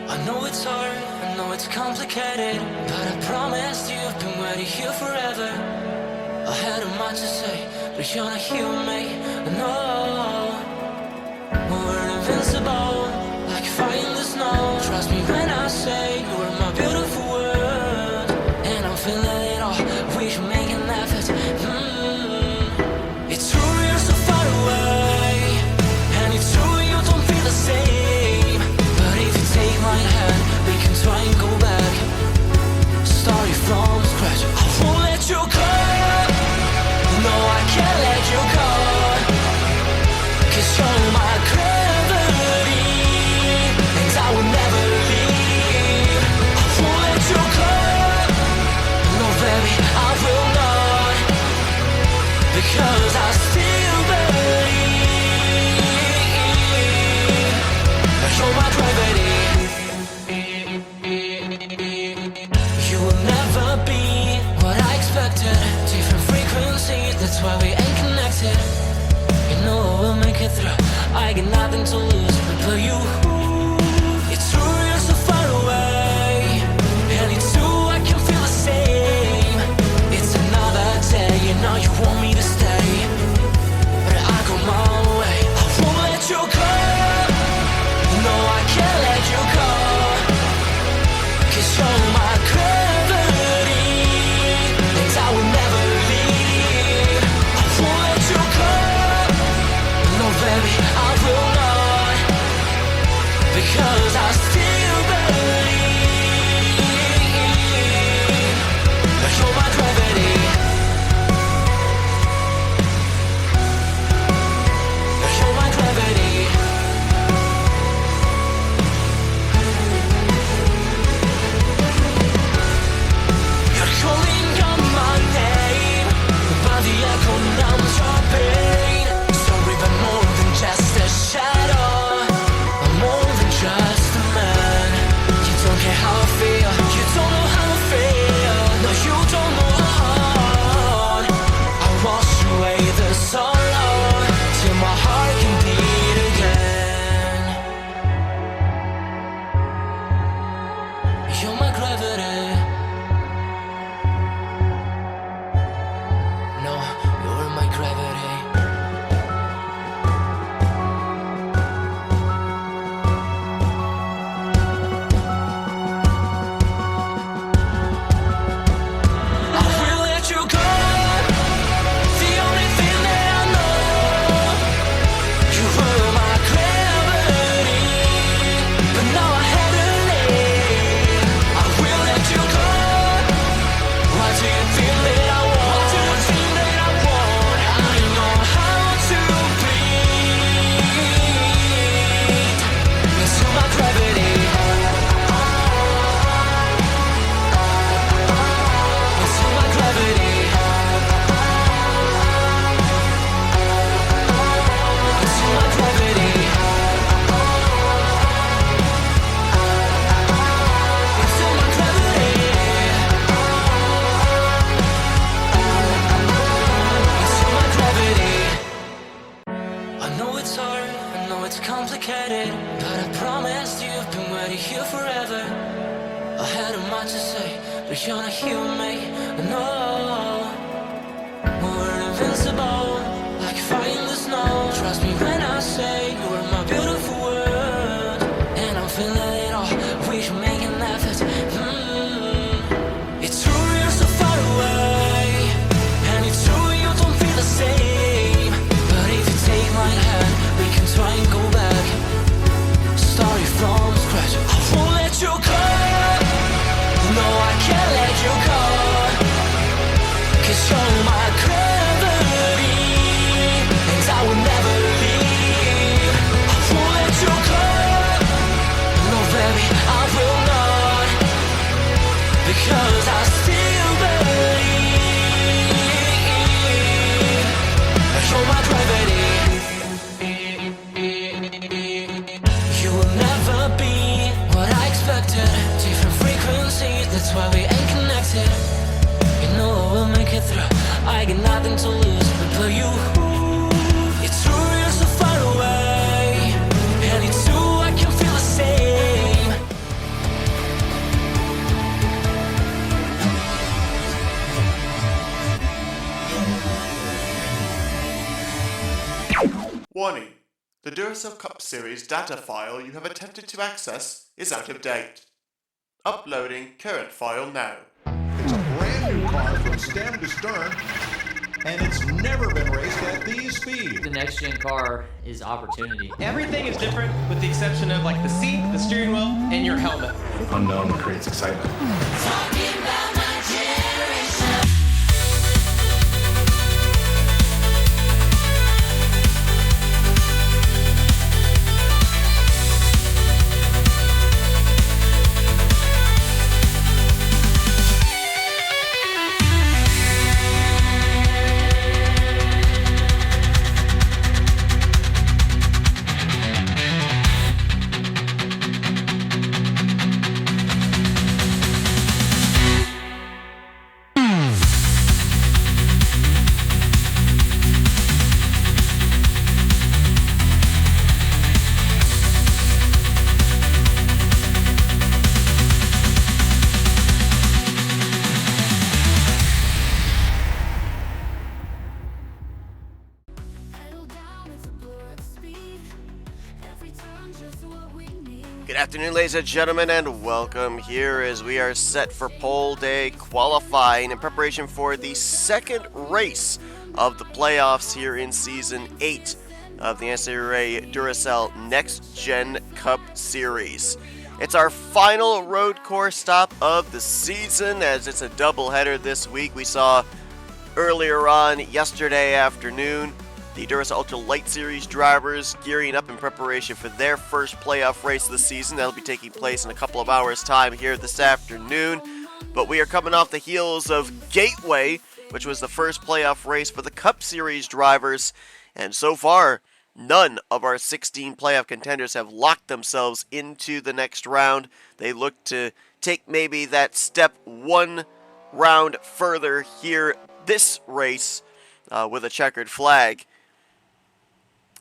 I know it's hard, I know it's complicated, but I promised you I've been waiting here forever. I had a much to say, but you're not here with me. No, we're invincible, like fire in the snow. Trust me when I say you are my beautiful world, and I'm feeling it all. We should make an effort. It's true you're so far away, and it's true you don't feel the same. But if you take my hand, we can try and go back. Starting from scratch, I won't let you go. No, I can't let you go, 'cause you're my gravity, and I will never leave. I won't let you go. No, baby, I will not, because I still believe you're my gravity. You will never be what I expected. Different frequencies, that's why we ain't connected. You know I will make it through, I got nothing to lose but you. It's true you're so far away, and it's true I can feel the same. It's another day, you know you want me to stay, but I go my way. I won't let you go. No, I can't let you go, 'cause you're my gravity, and I will never leave. I won't let you go. No, baby, I will not, because I still believe you're my gravity. You're my gravity. You're calling out my name, but the echo numbs your pain. Sorry, but more than just a shadow, I'm more than just a man. You don't care how I feel, you don't know how I feel. No, you don't know how. I wash away the sorrow till my heart can beat again. You're my gravity. No, you're my gravity. I will let you go. The only thing that I know, you were my gravity, but now I had to leave. I will let you go. Why do you think that I want? Why do you think that I want? I know how to breathe into my gravity. Into my gravity. Into my gravity. Into my gravity. Into my gravity. I know it's hard, I know it's complicated, but I promised you I've been waiting here forever. I had a much to say, but you're not here with me. No, we're invincible, like fire in the snow. Trust me when I say you are my beautiful world, and I'm feeling it all. We should make an effort. It's true you're so far away, and it's true you don't feel the same. But if you take my hand, we can try and go back. Starting from scratch, I won't let you go. No, I can't let you go, 'cause you're my gravity, and I will never leave. I won't let you go. No, baby, I will not. Warning: the Duracell Cup Series data file you have attempted to access is out of date. Uploading current file now. It's a brand new car from stem to stern, and it's never been raced at these speeds. The next gen car is opportunity. Everything is different with the exception of like the seat, the steering wheel, and your helmet. Unknown creates excitement. Talking about my generation. Good afternoon, ladies and gentlemen, and welcome here as we are set for pole day qualifying in preparation for the second race of the playoffs here in Season 8 of the NNSCRA Duracell Next Gen Cup Series. It's our final road course stop of the season as it's a doubleheader this week. We saw earlier on yesterday afternoon the Duracell Ultra Light Series drivers gearing up in preparation for their first playoff race of the season. That'll be taking place in a couple of hours' time here this afternoon. But we are coming off the heels of Gateway, which was the first playoff race for the Cup Series drivers. And so far, none of our 16 playoff contenders have locked themselves into the next round. They look to take maybe that step one round further here this race with a checkered flag,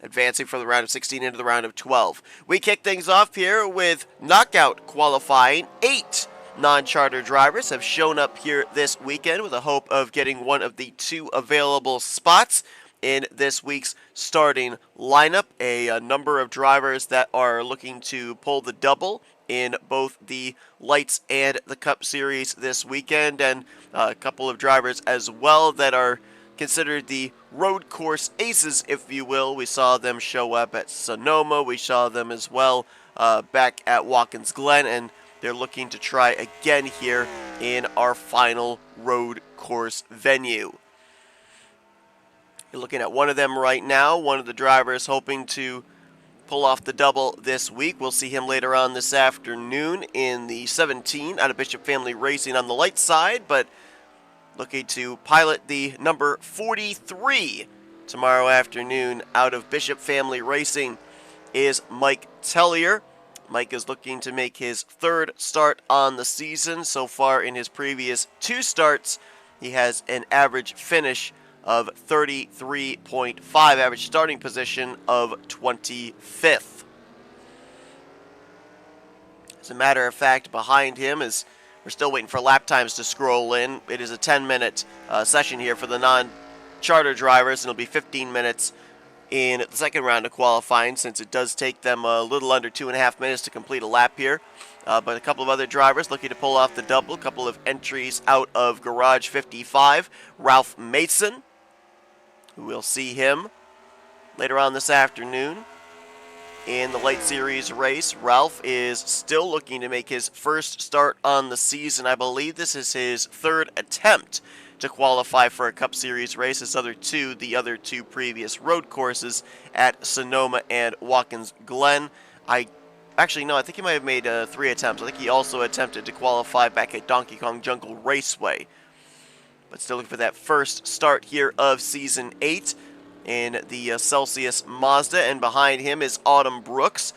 advancing from the round of 16 into the round of 12. We kick things off here with knockout qualifying. 8 non-charter drivers have shown up here this weekend with a hope of getting one of the 2 available spots in this week's starting lineup. A number of drivers that are looking to pull the double in both the Lights and the Cup Series this weekend, and a couple of drivers as well that are considered the road course aces, if you will. We saw them show up at Sonoma. We saw them as well back at Watkins Glen, and they're looking to try again here in our final road course venue. You're looking at one of them right now, one of the drivers hoping to pull off the double this week. We'll see him later on this afternoon in the 17 out of Bishop Family Racing on the light side, but looking to pilot the number 43 tomorrow afternoon out of Bishop Family Racing is Mike Tellier. Mike is looking to make his 3rd start on the season. So far in his previous 2 starts, he has an average finish of 33.5, average starting position of 25th. As a matter of fact, behind him is, we're still waiting for lap times to scroll in. It is a 10-minute session here for the non-charter drivers, and it'll be 15 minutes in the second round of qualifying, since it does take them a little under 2.5 minutes to complete a lap here. But a couple of other drivers looking to pull off the double. A couple of entries out of Garage 55. Ralph Mason, who we'll see him later on this afternoon in the Light Series race. Ralph is still looking to make his first start on the season. I believe this is his 3rd attempt to qualify for a Cup Series race. The other two previous road courses at Sonoma and Watkins Glen. I think he might have made 3 attempts. I think he also attempted to qualify back at Donkey Kong Jungle Raceway. But still looking for that first start here of Season 8 in the Celsius Mazda, and behind him is Autumn Brooks.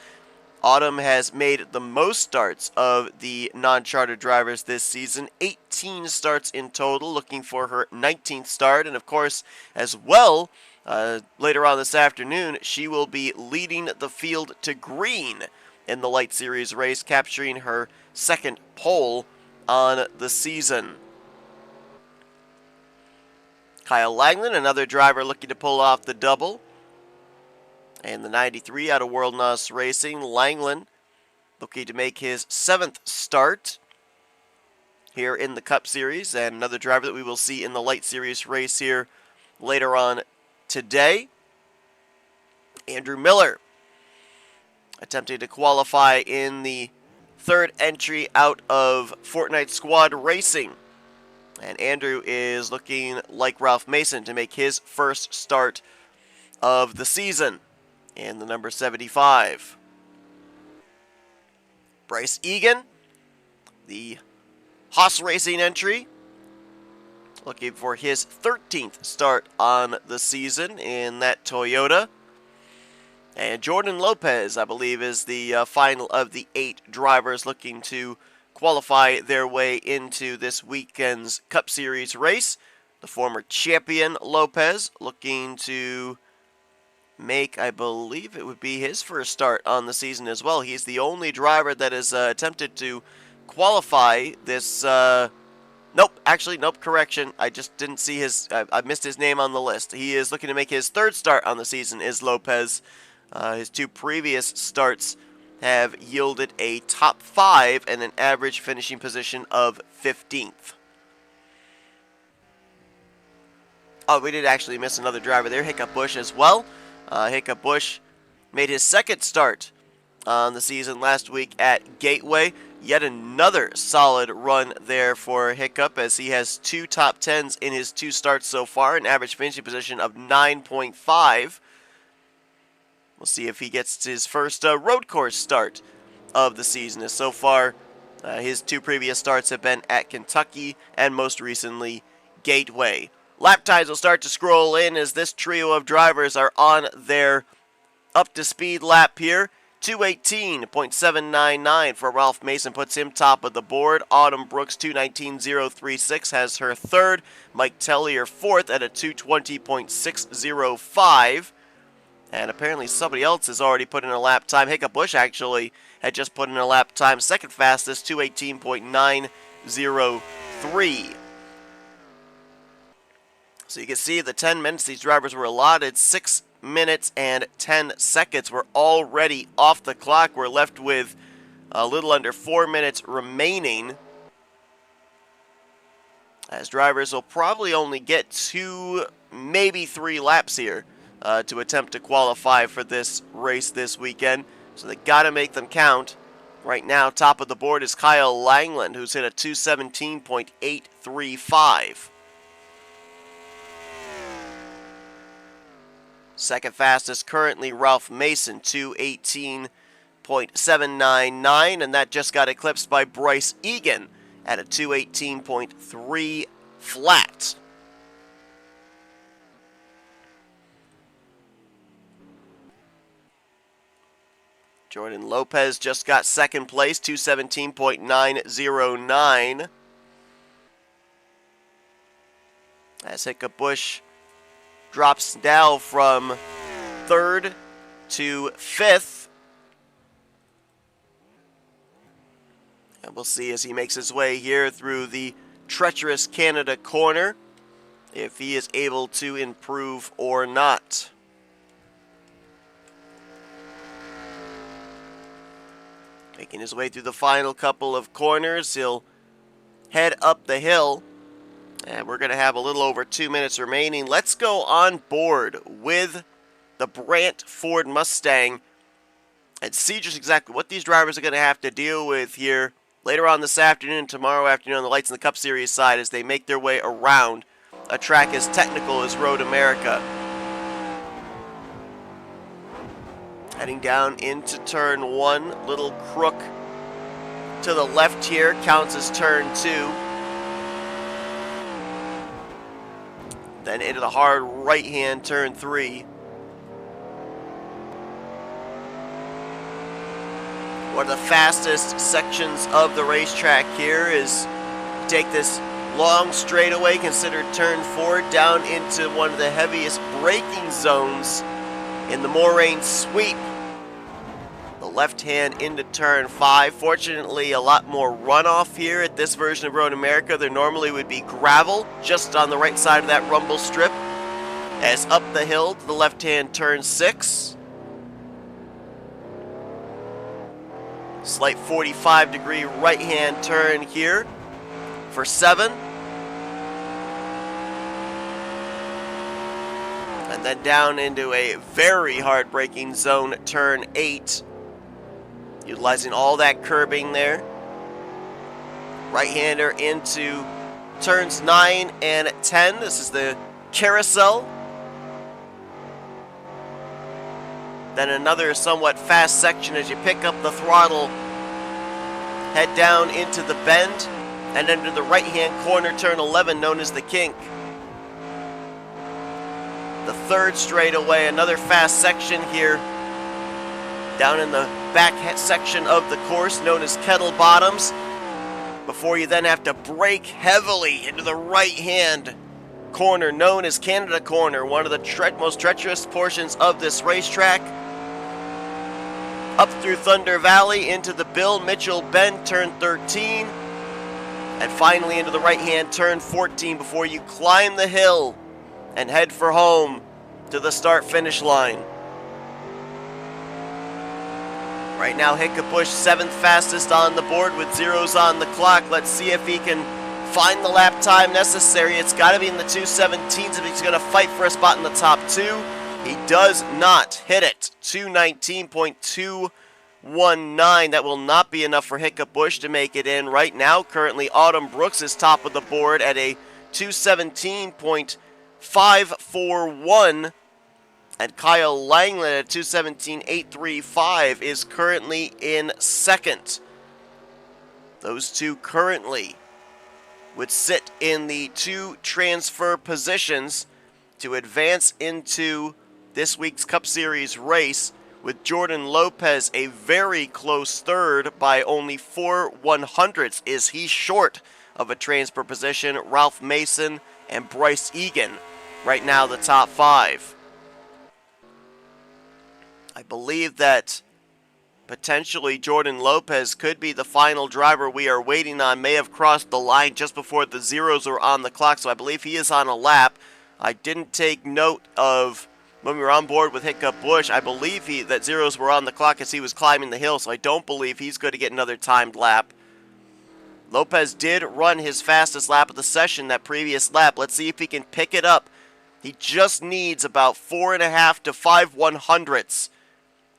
Autumn has made the most starts of the non-charter drivers this season, 18 starts in total, looking for her 19th start, and of course, as well, later on this afternoon, she will be leading the field to green in the Light Series race, capturing her 2nd pole on the season. Kyle Langland, another driver looking to pull off the double And the 93 out of World NOS Racing, Langland, looking to make his 7th start here in the Cup Series, and another driver that we will see in the Light Series race here later on today. Andrew Miller attempting to qualify in the 3rd entry out of Fortnite Squad Racing. And Andrew is looking like Ralph Mason to make his first start of the season in the number 75. Bryce Egan, the Haas Racing entry, looking for his 13th start on the season in that Toyota. And Jordan Lopez, I believe, is the final of the 8 drivers looking to qualify their way into this weekend's Cup Series race. The former champion Lopez looking to make, I believe it would be his first start on the season as well. He's the only driver that has attempted to qualify this. Nope, correction. I just didn't see his, I missed his name on the list. He is looking to make his 3rd start on the season, is Lopez. His 2 previous starts have yielded a top 5 and an average finishing position of 15th. Oh, we did actually miss another driver there, Hiccup Bush as well. Hiccup Bush made his 2nd start on the season last week at Gateway. Yet another solid run there for Hiccup, as he has 2 top 10s in his 2 starts so far, an average finishing position of 9.5. We'll see if he gets his first road course start of the season, as so far his 2 previous starts have been at Kentucky and most recently Gateway. Lap times will start to scroll in as this trio of drivers are on their up-to-speed lap here. 218.799 for Ralph Mason puts him top of the board. Autumn Brooks 219.036 has her 3rd. Mike Tellier 4th at a 220.605. And apparently somebody else has already put in a lap time. Hiccup Bush actually had just put in a lap time. 2nd fastest, 218.903. So you can see the 10 minutes these drivers were allotted, 6 minutes and 10 seconds. We're already off the clock. We're left with a little under 4 minutes remaining, as drivers will probably only get 2, maybe 3 laps here to attempt to qualify for this race this weekend. So they got to make them count. Right now, top of the board is Kyle Langland, who's hit a 217.835. 2nd fastest currently Ralph Mason, 218.799, and that just got eclipsed by Bryce Egan at a 218.3 flat. Jordan Lopez just got 2nd place, 217.909. As Hiccup Bush drops down from 3rd to 5th. And we'll see as he makes his way here through the treacherous Canada corner if he is able to improve or not. Making his way through the final couple of corners, he'll head up the hill. And we're going to have a little over 2 minutes remaining. Let's go on board with the Brant Ford Mustang and see just exactly what these drivers are going to have to deal with here later on this afternoon, tomorrow afternoon on the Lights in the Cup Series side as they make their way around a track as technical as Road America. Heading down into turn 1, little crook to the left here, counts as turn 2. Then into the hard right-hand turn 3. One of the fastest sections of the racetrack here is take this long straightaway, considered turn 4, down into one of the heaviest braking zones in the Moraine Sweep. The left hand into turn 5. Fortunately, a lot more runoff here at this version of Road America. There normally would be gravel just on the right side of that rumble strip. As up the hill to the left hand turn 6. Slight 45-degree right-hand turn here for 7. And then down into a very hard braking zone, turn 8. Utilizing all that curbing there. Right-hander into turns 9 and 10. This is the carousel. Then another somewhat fast section as you pick up the throttle. Head down into the bend and into the right-hand corner, turn 11, known as the kink. The third straightaway, another fast section here. Down in the back section of the course, known as Kettle Bottoms. Before you then have to brake heavily into the right-hand corner, known as Canada Corner, one of the most treacherous portions of this racetrack. Up through Thunder Valley, into the Bill Mitchell Bend, turn 13. And finally into the right-hand turn 14 before you climb the hill and head for home to the start-finish line. Right now, Hickabush 7th fastest on the board with zeros on the clock. Let's see if he can find the lap time necessary. It's got to be in the 2:17s if he's going to fight for a spot in the top 2. He does not hit it. 2:19.219. That will not be enough for Hickabush to make it in. Right now, currently, Autumn Brooks is top of the board at a 2:17.541. And Kyle Langland at 2:17.835 is currently in second. Those two currently would sit in the 2 transfer positions to advance into this week's Cup Series race, with Jordan Lopez a very close third by only 4/100ths. Is he short of a transfer position? Ralph Mason and Bryce Egan right now the top 5. I believe that potentially Jordan Lopez could be the final driver we are waiting on. May have crossed the line just before the zeros were on the clock, so I believe he is on a lap. I didn't take note of when we were on board with Hickabush. I believe that zeros were on the clock as he was climbing the hill, so I don't believe he's going to get another timed lap. Lopez did run his fastest lap of the session that previous lap. Let's see if he can pick it up. He just needs about 4.5 to 5/100ths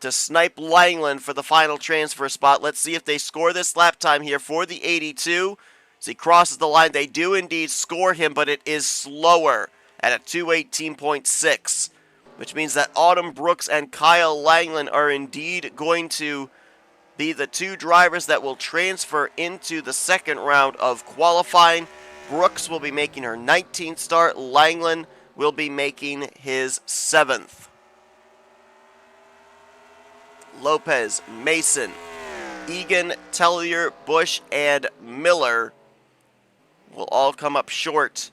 to snipe Langland for the final transfer spot. Let's see if they score this lap time here for the 82. As he crosses the line, they do indeed score him, but it is slower at a 2:18.6, which means that Autumn Brooks and Kyle Langland are indeed going to be the 2 drivers that will transfer into the second round of qualifying. Brooks will be making her 19th start. Langland will be making his 7th. Lopez, Mason, Egan, Tellier, Bush, and Miller will all come up short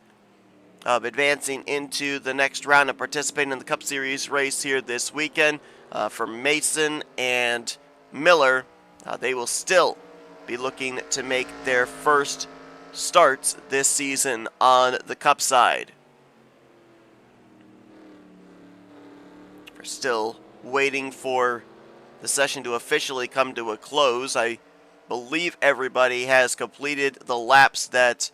of advancing into the next round and participating in the Cup Series race here this weekend. For Mason and Miller, they will still be looking to make their first starts this season on the Cup side. We're still waiting for the session to officially come to a close. I believe everybody has completed the laps that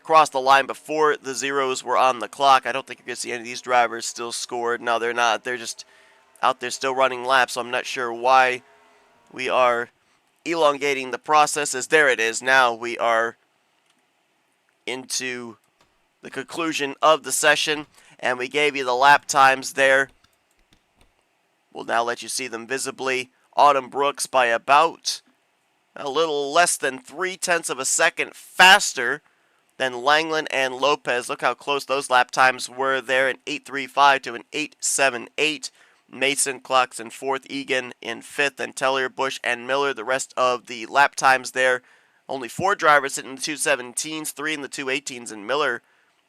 crossed the line before the zeros were on the clock. I don't think you're going to see any of these drivers still scored. No, they're not. They're just out there still running laps, so I'm not sure why we are elongating the process. As there it is. Now we are into the conclusion of the session, and we gave you the lap times there. We'll now let you see them visibly. Autumn Brooks by about a little less than 0.3 of a second faster than Langland and Lopez. Look how close those lap times were there, an 8.35 to an 8.78. Mason clocks in 4th, Egan in 5th, and Tellier, Bush, and Miller. The rest of the lap times there, only 4 drivers sitting in the 2.17s, 3 in the 2.18s, and Miller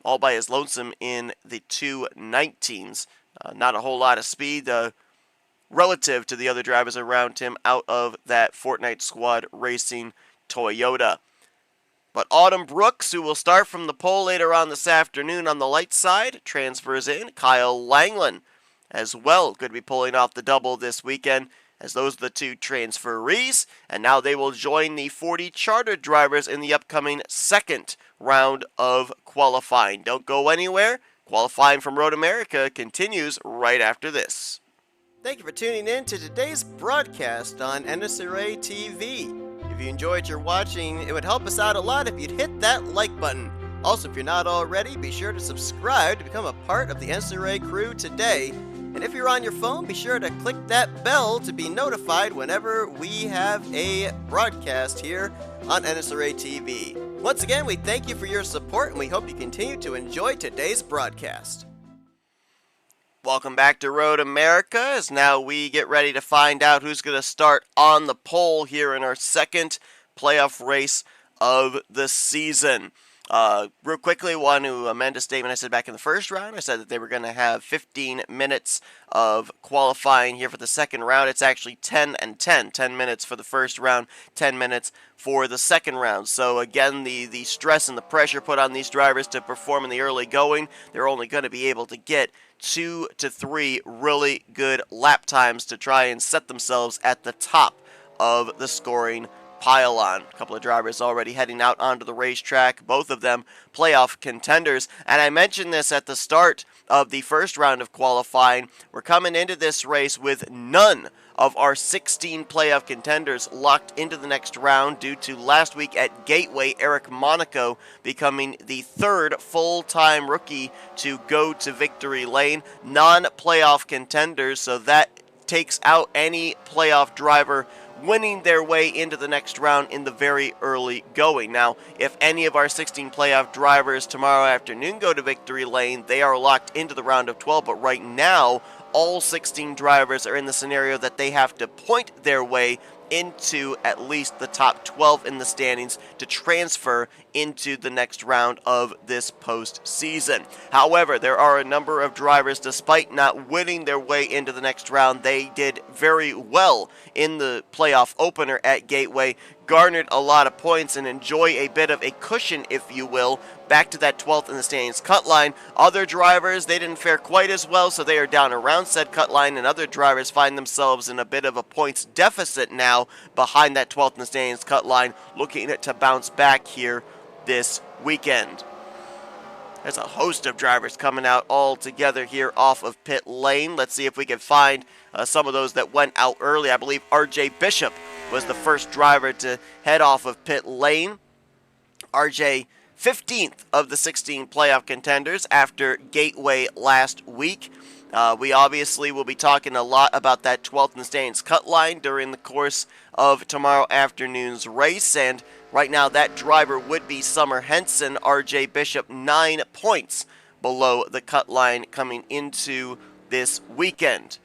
all by his lonesome in the 2.19s. Not a whole lot of speed relative to the other drivers around him out of that Fortnite Squad Racing Toyota. But Autumn Brooks, who will start from the pole later on this afternoon on the light side, transfers in. Kyle Langland as well could be pulling off the double this weekend. as those are the two transferees, and now they will join the 40 charter drivers in the upcoming second round of qualifying. Don't go anywhere. Qualifying from Road America continues right after this. Thank you for tuning in to today's broadcast on NNSCRA TV. If you enjoyed your watching, it would help us out a lot if you'd hit that like button. Also, if you're not already, be sure to subscribe to become a part of the NNSCRA crew today. And if you're on your phone, be sure to click that bell to be notified whenever we have a broadcast here on NNSCRA TV. Once again, we thank you for your support, and we hope you continue to enjoy today's broadcast. Welcome back to Road America, as now we get ready to find out who's going to start on the pole here in our second playoff race of the season. Real quickly, want to amend a statement I said back in the first round. I said that they were going to have 15 minutes of qualifying here for the second round. It's actually 10 and 10. 10 minutes for the first round, 10 minutes for the second round. So again, the stress and the pressure put on these drivers to perform in the early going, they're only going to be able to get 2 to 3 really good lap times to try and set themselves at the top of the scoring pylon. A couple of drivers already heading out onto the racetrack, both of them playoff contenders. And I mentioned this at the start of the first round of qualifying. We're coming into this race with none of our 16 playoff contenders locked into the next round due to last week at Gateway, Eric Monaco becoming the third full-time rookie to go to victory lane. Non-playoff contenders, so that takes out any playoff driver winning their way into the next round in the very early going. Now, if any of our 16 playoff drivers tomorrow afternoon go to victory lane, they are locked into the round of 12, but right now, all 16 drivers are in the scenario that they have to point their way into at least the top 12 in the standings to transfer into the next round of this postseason. However, there are a number of drivers, despite not winning their way into the next round, they did very well in the playoff opener at Gateway, garnered a lot of points, and enjoy a bit of a cushion, if you will, back to that 12th in the standings cut line. Other drivers, they didn't fare quite as well, so they are down around said cut line, and other drivers find themselves in a bit of a points deficit now behind that 12th in the standings cut line, looking to bounce back here this weekend. There's a host of drivers coming out all together here off of pit lane. Let's see if we can find some of those that went out early. I believe RJ Bishop was the first driver to head off of pit lane. RJ, 15th of the 16 playoff contenders after Gateway last week. We obviously will be talking a lot about that 12th in the standings cut line during the course of tomorrow afternoon's race, and right now that driver would be Summer Henson. RJ Bishop 9 points below the cut line coming into this weekend.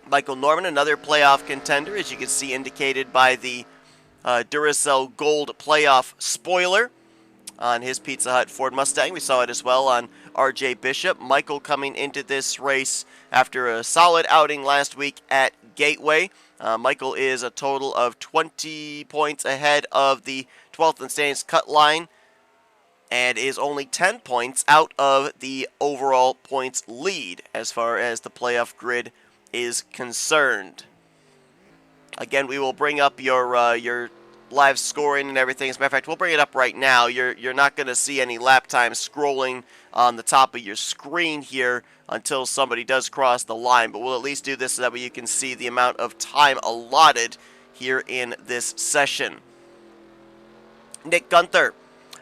Michael Norman, another playoff contender, as you can see indicated by the Duracell Gold playoff spoiler on his Pizza Hut Ford Mustang. We saw it as well on RJ Bishop. Michael coming into this race after a solid outing last week at Gateway. Michael is a total of 20 points ahead of the 12th in standings cut line and is only 10 points out of the overall points lead as far as the playoff grid is concerned. Again, we will bring up your live scoring and everything. As a matter of fact, we'll bring it up right now. You're not going to see any lap time scrolling on the top of your screen here until somebody does cross the line, but we'll at least do this so that way you can see the amount of time allotted here in this session. Nick Gunther,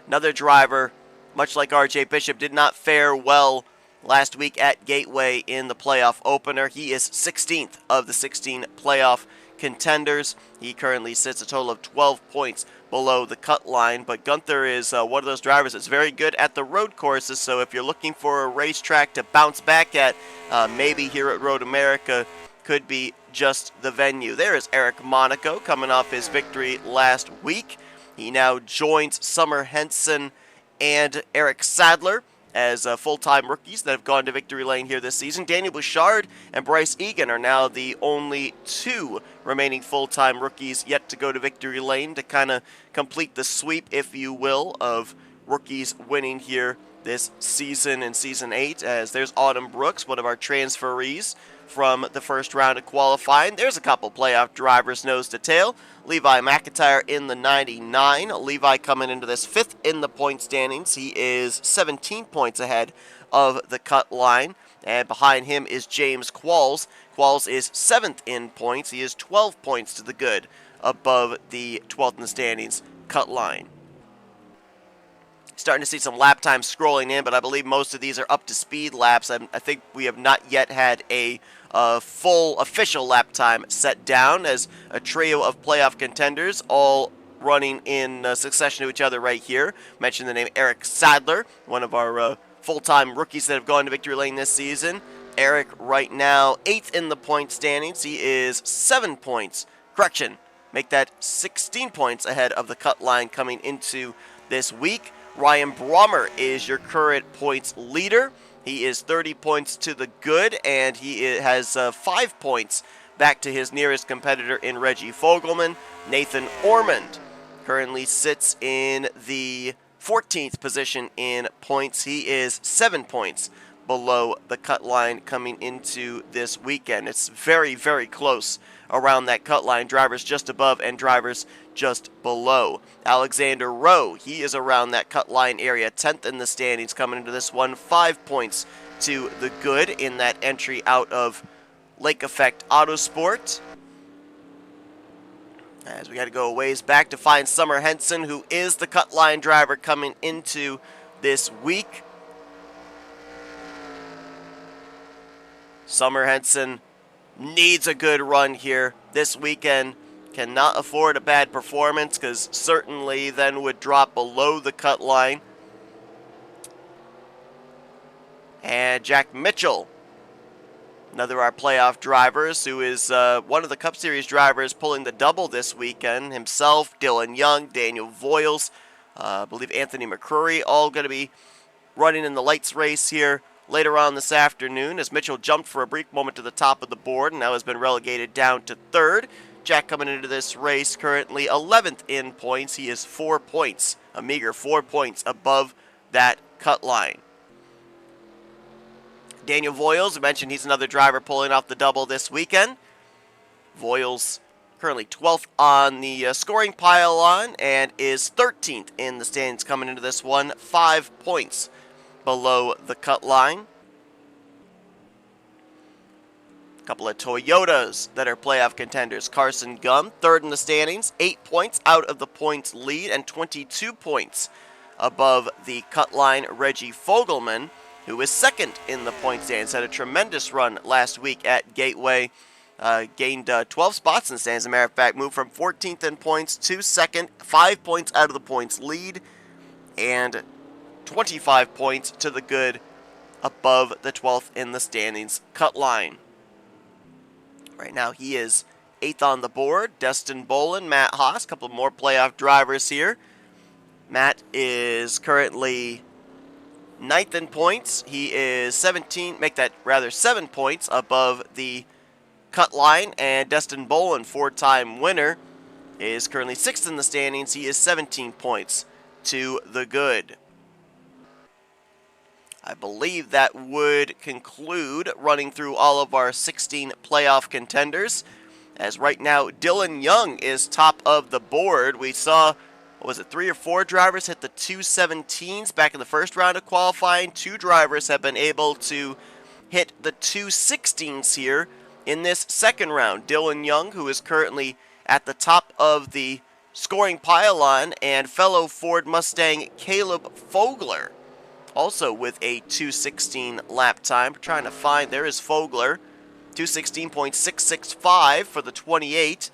another driver, much like RJ Bishop, did not fare well last week at Gateway in the playoff opener. He is 16th of the 16 playoff contenders. He currently sits a total of 12 points below the cut line, but Gunther is one of those drivers that's very good at the road courses, so if you're looking for a racetrack to bounce back at, maybe here at Road America could be just the venue. There is Eric Monaco coming off his victory last week. He now joins Summer Henson and Eric Sadler as full-time rookies that have gone to victory lane here this season. Daniel Bouchard and Bryce Egan are now the only two remaining full-time rookies yet to go to victory lane to kind of complete the sweep, if you will, of rookies winning here this season in Season 8, as there's Autumn Brooks, one of our transferees from the first round of qualifying. There's a couple playoff drivers nose to tail. Levi McIntyre in the 99. Levi coming into this 5th in the point standings. He is 17 points ahead of the cut line. And behind him is James Qualls. Qualls is 7th in points. He is 12 points to the good above the 12th in the standings cut line. Starting to see some lap time scrolling in, but I believe most of these are up to speed laps. I think we have not yet had a full official lap time set down, as a trio of playoff contenders all running in succession to each other right here. Mentioned the name Eric Sadler, one of our full-time rookies that have gone to victory lane this season. Eric right now 8th in the point standings. He is 7 points. Correction, make that 16 points ahead of the cut line coming into this week. Ryan Brommer is your current points leader. He is 30 points to the good, and he has 5 points back to his nearest competitor in Reggie Fogelman. Nathan Ormond currently sits in the 14th position in points. He is 7 points below the cut line coming into this weekend. It's very, very close around that cut line. Drivers just above and drivers just below. Alexander Rowe, he is around that cut line area, 10th in the standings coming into this one, 5 points to the good in that entry out of Lake Effect Autosport. As we got to go a ways back to find Summer Henson, who is the cut line driver coming into this week. Summer Henson needs a good run here this weekend. Cannot afford a bad performance, because certainly then would drop below the cut line. And Jack Mitchell, another of our playoff drivers, who is one of the Cup Series drivers pulling the double this weekend. Himself, Dylan Young, Daniel Voiles, I believe Anthony McCrory, all going to be running in the lights race here later on this afternoon, as Mitchell jumped for a brief moment to the top of the board and now has been relegated down to 3rd. Jack coming into this race currently 11th in points. He is 4 points, a meager 4 points above that cut line. Daniel Voiles, I mentioned he's another driver pulling off the double this weekend. Voiles currently 12th on the scoring pylon and is 13th in the standings coming into this one, 5 points below the cut line. A couple of Toyotas that are playoff contenders. Carson Gum, 3rd in the standings, 8 points out of the points lead and 22 points above the cut line. Reggie Fogelman, who is 2nd in the point standings, had a tremendous run last week at Gateway. Gained 12 spots in the standings, as a matter of fact, moved from 14th in points to 2nd, 5 points out of the points lead, and 25 points to the good above the 12th in the standings cut line. Right now he is 8th on the board. Destin Bolin, Matt Haas, a couple more playoff drivers here. Matt is currently 9th in points. He is 7 points above the cut line, and Destin Bolin, 4-time winner, is currently 6th in the standings. He is 17 points to the good. I believe that would conclude running through all of our 16 playoff contenders, as right now Dylan Young is top of the board. We saw, 3 or 4 drivers hit the 217s back in the first round of qualifying. 2 drivers have been able to hit the 216s here in this second round. Dylan Young, who is currently at the top of the scoring pylon, and fellow Ford Mustang Caleb Fogler, also with a 2:16 lap time. Trying to find, there is Fogler, 2:16.665 for the 28.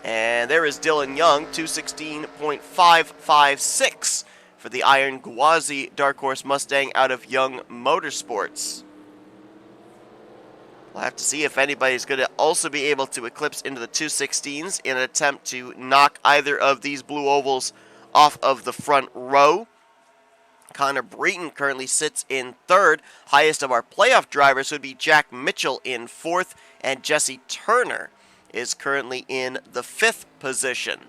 And there is Dylan Young, 2:16.556 for the Iron Gwazi Dark Horse Mustang out of Young Motorsports. We'll have to see if anybody's going to also be able to eclipse into the 2:16s in an attempt to knock either of these blue ovals off of the front row. Connor Breton currently sits in 3rd. Highest of our playoff drivers would be Jack Mitchell in 4th, and Jesse Turner is currently in the 5th position.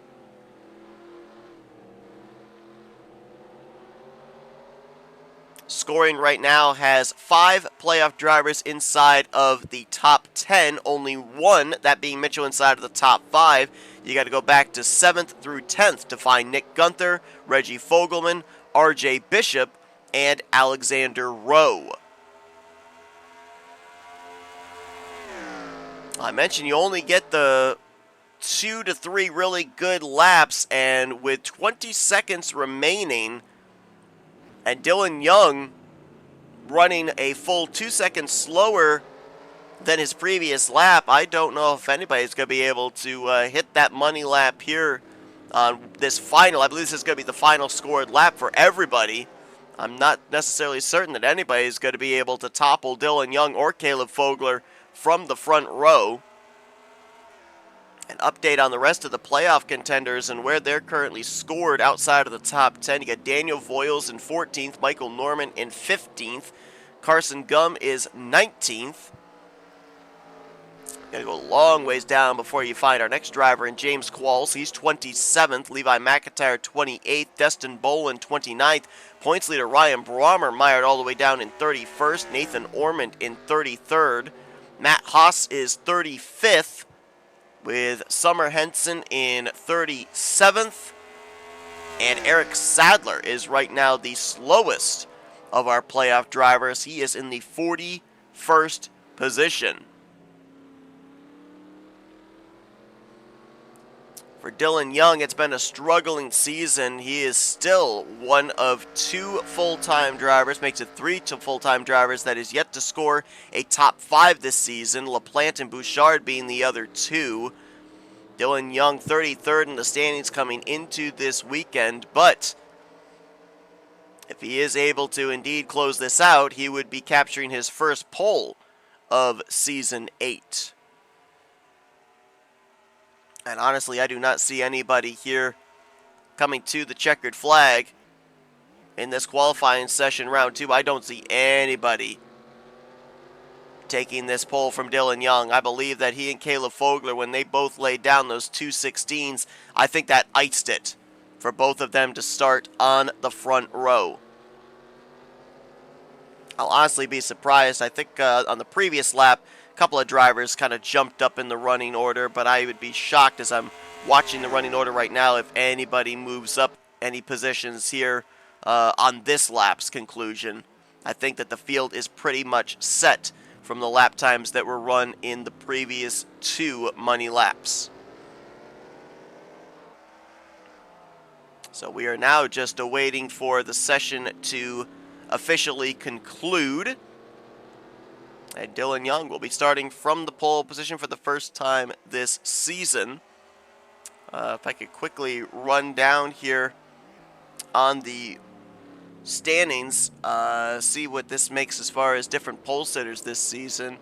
Scoring right now has 5 playoff drivers inside of the top 10, only one, that being Mitchell, inside of the top 5. You got to go back to 7th through 10th to find Nick Gunther, Reggie Fogelman, RJ Bishop, and Alexander Rowe. I mentioned you only get the 2 to 3 really good laps, and with 20 seconds remaining, and Dylan Young running a full 2 seconds slower than his previous lap, I don't know if anybody's going to be able to hit that money lap here on this final. I believe this is going to be the final scored lap for everybody. I'm not necessarily certain that anybody is going to be able to topple Dylan Young or Caleb Fogler from the front row. An update on the rest of the playoff contenders and where they're currently scored outside of the top 10. You got Daniel Voiles in 14th, Michael Norman in 15th, Carson Gum is 19th. Got to go a long ways down before you find our next driver in James Qualls. He's 27th, Levi McIntyre 28th, Destin Bolin 29th, points leader Ryan Brommer mired all the way down in 31st, Nathan Ormond in 33rd, Matt Haas is 35th, with Summer Henson in 37th, and Eric Sadler is right now the slowest of our playoff drivers. He is in the 41st position. For Dylan Young, it's been a struggling season. He is still one of 2 full-time drivers, makes it 3 full-time drivers that is yet to score a top 5 this season, LaPlante and Bouchard being the other 2. Dylan Young 33rd in the standings coming into this weekend, but if he is able to indeed close this out, he would be capturing his first pole of Season 8. And honestly, I do not see anybody here coming to the checkered flag in this qualifying session, round 2. I don't see anybody taking this pole from Dylan Young. I believe that he and Caleb Fogler, when they both laid down those 2:16s, I think that iced it for both of them to start on the front row. I'll honestly be surprised. I think on the previous lap, a couple of drivers kind of jumped up in the running order, but I would be shocked as I'm watching the running order right now if anybody moves up any positions here on this lap's conclusion. I think that the field is pretty much set from the lap times that were run in the previous 2 money laps. So we are now just awaiting for the session to officially conclude. And Dylan Young will be starting from the pole position for the first time this season. If I could quickly run down here on the standings, see what this makes as far as different pole sitters this season.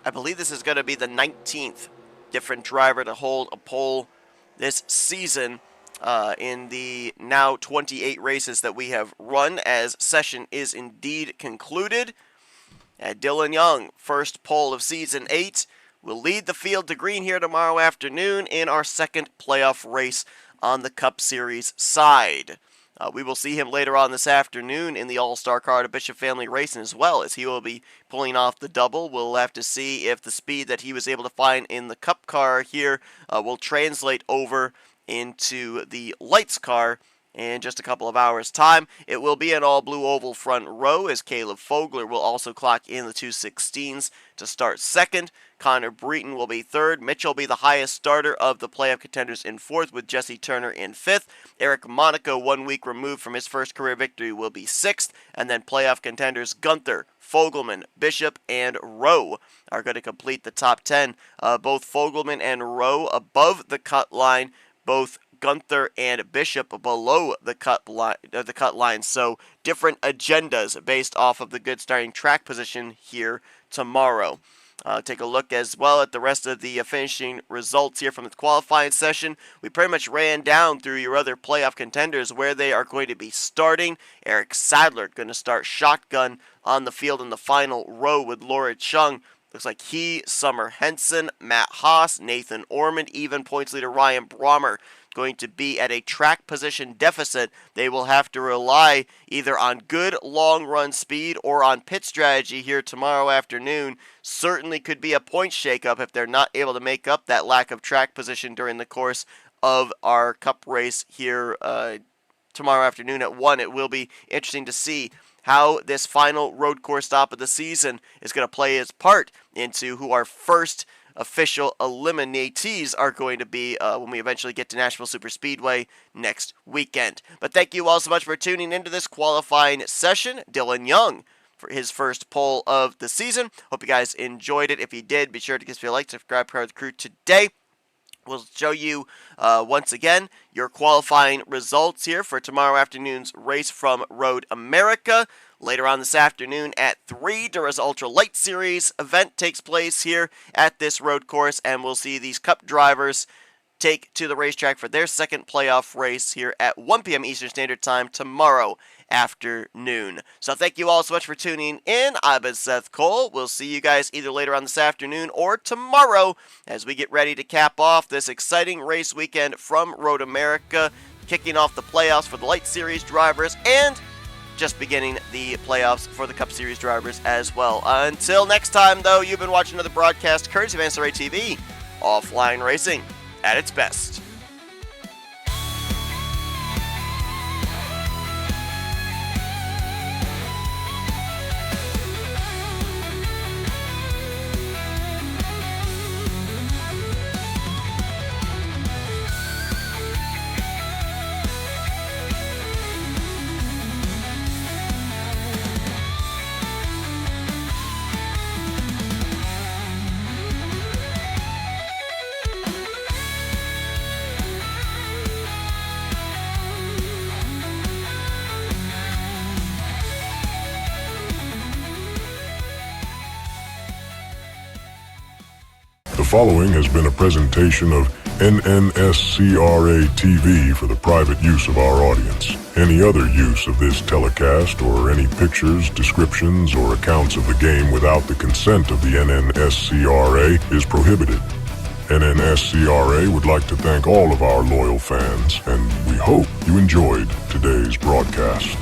I believe this is going to be the 19th different driver to hold a pole this season in the now 28 races that we have run, as session is indeed concluded. And Dylan Young, first pole of Season 8, will lead the field to green here tomorrow afternoon in our second playoff race on the Cup Series side. We will see him later on this afternoon in the All-Star car to Bishop Family Racing as well, as he will be pulling off the double. We'll have to see if the speed that he was able to find in the Cup car here will translate over into the Lights car in just a couple of hours' time. It will be an all-blue oval front row, as Caleb Fogler will also clock in the 2:16s to start second. Connor Breton will be third. Mitchell will be the highest starter of the playoff contenders in fourth, with Jesse Turner in fifth. Eric Monaco, 1 week removed from his first career victory, will be sixth. And then playoff contenders Gunther, Fogelman, Bishop, and Rowe are going to complete the top 10. Both Fogelman and Rowe above the cut line, both Gunther and Bishop below the cut line. So different agendas based off of the good starting track position here tomorrow. Take a look as well at the rest of the finishing results here from the qualifying session. We pretty much ran down through your other playoff contenders where they are going to be starting. Eric Sadler going to start shotgun on the field in the final row with Laura Chung Looks like he, Summer Henson, Matt Haas, Nathan Ormond, even points leader Ryan Brommer going to be at a track position deficit. They will have to rely either on good long run speed or on pit strategy here tomorrow afternoon. Certainly could be a point shakeup if they're not able to make up that lack of track position during the course of our Cup race here tomorrow afternoon at 1. It will be interesting to see how this final road course stop of the season is going to play its part into who our first official eliminatees are going to be when we eventually get to Nashville Superspeedway next weekend. But thank you all so much for tuning into this qualifying session. Dylan Young for his first pole of the season. Hope you guys enjoyed it. If you did, be sure to give us a like, subscribe to the crew today. We'll show you once again your qualifying results here for tomorrow afternoon's race from Road America. Later on this afternoon at 3, Duracell Ultra Light Series event takes place here at this road course, and we'll see these Cup drivers take to the racetrack for their second playoff race here at 1 p.m. Eastern Standard Time tomorrow afternoon. So thank you all so much for tuning in. I've been Seth Cole. We'll see you guys either later on this afternoon or tomorrow as we get ready to cap off this exciting race weekend from Road America, kicking off the playoffs for the Light Series drivers and just beginning the playoffs for the Cup Series drivers as well. Until next time, though, you've been watching another broadcast courtesy of NNSCRA TV, Offline Racing at its best. The following has been a presentation of NNSCRA TV for the private use of our audience. Any other use of this telecast or any pictures, descriptions, or accounts of the game without the consent of the NNSCRA is prohibited. NNSCRA would like to thank all of our loyal fans, and we hope you enjoyed today's broadcast.